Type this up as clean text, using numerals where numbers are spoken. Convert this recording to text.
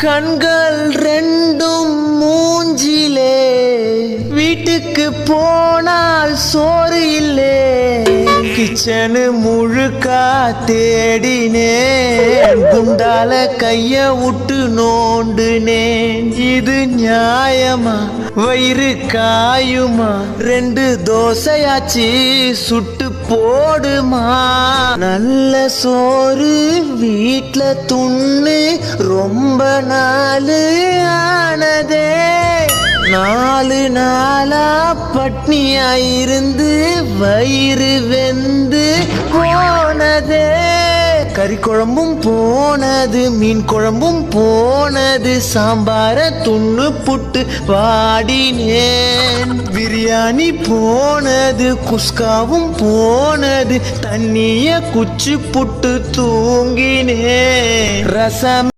கண்கள் ரெண்டும் மூஞ்சிலே, வீட்டுக்கு போனால் சோறு இல்லே. கிச்சனு முழுக்கா தேடினேன், குண்டால கைய விட்டு நோண்டுனேன். இது நியாயமா? வயிறு காயுமா? 2 தோசையாச்சு சுட்டு போடுமா? நல்ல சோறு வீட்ல துண்ணு ரொம்ப நாள் ஆனதே. 4 நாளா பட்னியாயிருந்து வயிறு வெந்து போனதே. கறி குழம்பும் போனது, மீன் குழம்பும் போனது, சாம்பார துண்ணு புட்டு பாடினேன். பிரியாணி போனது, குஸ்காவும் போனது, தண்ணிய குச்சி புட்டு தூங்கினேன். ரசம்